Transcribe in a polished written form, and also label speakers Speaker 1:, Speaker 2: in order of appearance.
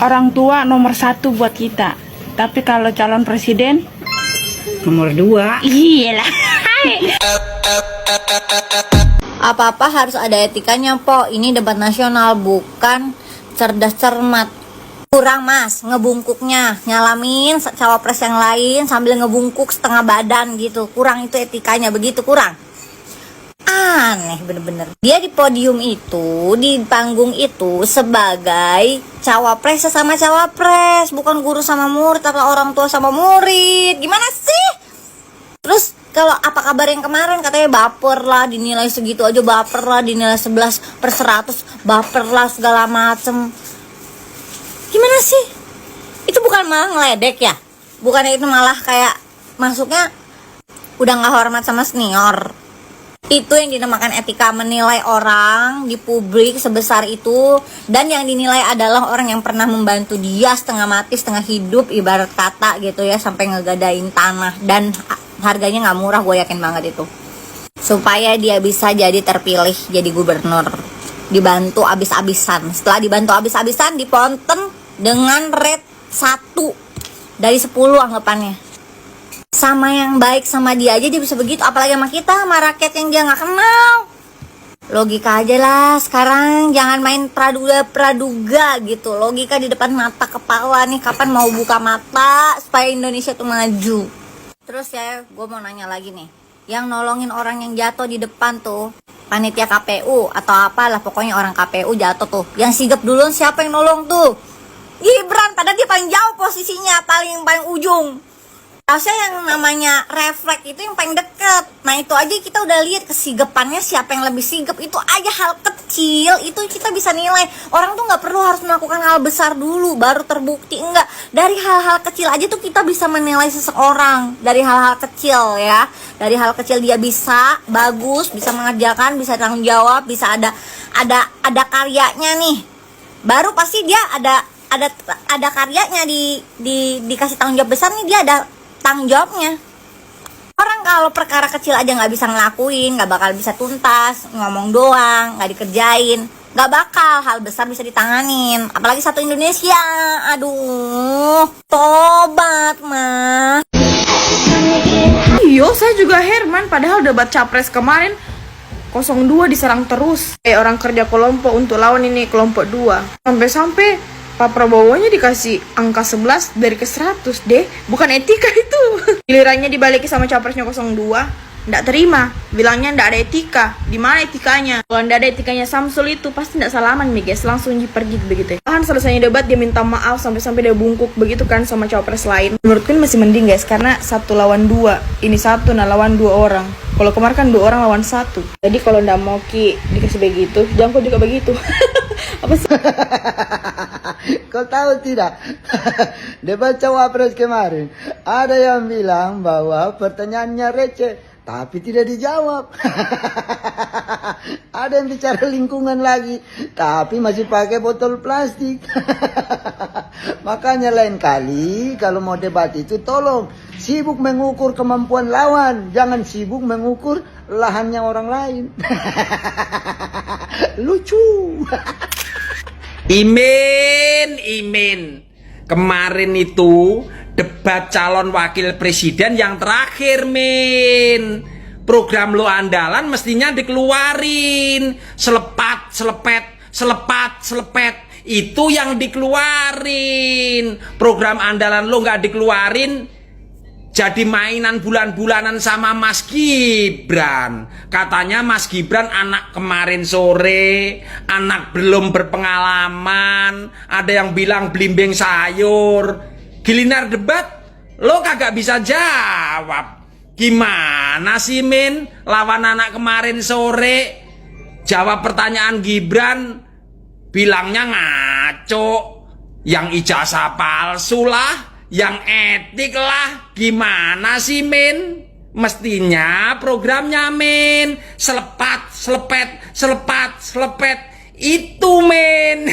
Speaker 1: orang tua nomor satu buat kita. Tapi kalau calon presiden
Speaker 2: nomor 2.
Speaker 1: iyalah.
Speaker 3: Apa-apa harus ada etikanya, Po. Ini debat nasional, bukan cerdas cermat. Kurang, Mas, ngebungkuknya. Nyalamin cawapres yang lain sambil ngebungkuk setengah badan gitu. Kurang itu etikanya, begitu kurang. Aneh bener-bener. Dia di podium itu, di panggung itu sebagai cawapres sama cawapres, bukan guru sama murid atau orang tua sama murid. Gimana sih? Terus kalau apa kabar yang kemarin katanya baper lah, dinilai segitu aja baper lah, dinilai 11/100 baper lah segala macem. Gimana sih? Itu bukan malah ngeledek ya? Bukannya itu malah kayak masuknya udah gak hormat sama senior. Itu yang dinamakan etika, menilai orang di publik sebesar itu. Dan yang dinilai adalah orang yang pernah membantu dia setengah mati setengah hidup, ibarat kata gitu ya, sampai ngegadain tanah. Dan harganya gak murah, gue yakin banget itu, supaya dia bisa jadi terpilih jadi gubernur. Dibantu abis-abisan. Setelah dibantu abis-abisan, diponten dengan rate 1 dari 10 anggapannya. Sama yang baik sama dia aja dia bisa begitu, apalagi sama kita, sama rakyat yang dia gak kenal. Logika aja lah sekarang, jangan main praduga gitu. Logika di depan mata kepala nih, kapan mau buka mata supaya Indonesia tuh maju. Terus ya, gue mau nanya lagi nih, yang nolongin orang yang jatuh di depan tuh panitia KPU atau apalah, pokoknya orang KPU jatuh tuh, yang sigap duluan siapa yang nolong tuh? Gibran, padahal dia paling jauh posisinya, paling ujung. Harusnya yang namanya refleks itu yang paling deket. Nah itu aja kita udah lihat kesigapannya, siapa yang lebih sigap. Itu aja hal kecil, itu kita bisa nilai. Orang tuh gak perlu harus melakukan hal besar dulu baru terbukti, enggak. Dari hal-hal kecil aja tuh kita bisa menilai seseorang. Dari hal-hal kecil ya. Dari hal kecil dia bisa bagus, bisa mengerjakan, bisa tanggung jawab, bisa ada karyanya nih. Baru pasti dia ada karyanya dikasih tanggung jawab besar nih, dia ada tanggung jawabnya. Orang kalau perkara kecil aja nggak bisa ngelakuin, nggak bakal bisa tuntas, ngomong doang, nggak dikerjain, nggak bakal hal besar bisa ditanganin. Apalagi satu Indonesia, aduh, tobat mah.
Speaker 1: Iyo, saya juga Herman, padahal debat capres kemarin 02 diserang terus. Orang kerja kelompok untuk lawan ini kelompok 2. Sampai-sampai Pak Prabowo-nya dikasih angka 11 dari ke 100 deh. Bukan etika itu. Gilirannya dibalikin sama capresnya 02, nggak terima. Bilangnya nggak ada etika. Di mana etikanya? Kalau nggak ada etikanya Samsul itu pasti nggak salaman nih guys, langsung pergi begitu. Bahkan selesainya debat dia minta maaf sampai dia bungkuk begitu kan sama cawapres lain. Menurutku ini masih mending guys, karena 1 lawan 2. Ini 1 lawan 2 orang. Kalau kemarin kan 2 orang lawan 1. Jadi kalau nggak mau dikasih begitu, jangan kau juga begitu. Apa sih?
Speaker 4: Kau tahu tidak? Debat cawapres kemarin ada yang bilang bahwa pertanyaannya receh tapi tidak dijawab. Ada yang bicara lingkungan lagi tapi masih pakai botol plastik. Makanya lain kali kalau mau debat itu tolong sibuk mengukur kemampuan lawan, jangan sibuk mengukur lahannya orang lain. Lucu.
Speaker 5: Imin. Kemarin itu debat calon wakil presiden yang terakhir, Min. Program lo andalan mestinya dikeluarin. Selepat, selepet. Itu yang dikeluarin. Program andalan lo nggak dikeluarin, jadi mainan bulan-bulanan sama Mas Gibran. Katanya Mas Gibran anak kemarin sore, anak belum berpengalaman. Ada yang bilang belimbing sayur. Giliran debat, lo kagak bisa jawab. Gimana sih, Min? Lawan anak kemarin sore, jawab pertanyaan Gibran, bilangnya ngaco. Yang ijazah palsu lah, yang etik lah. Gimana sih, Min? Mestinya programnya, Min, selepat, selepet. Itu, Min.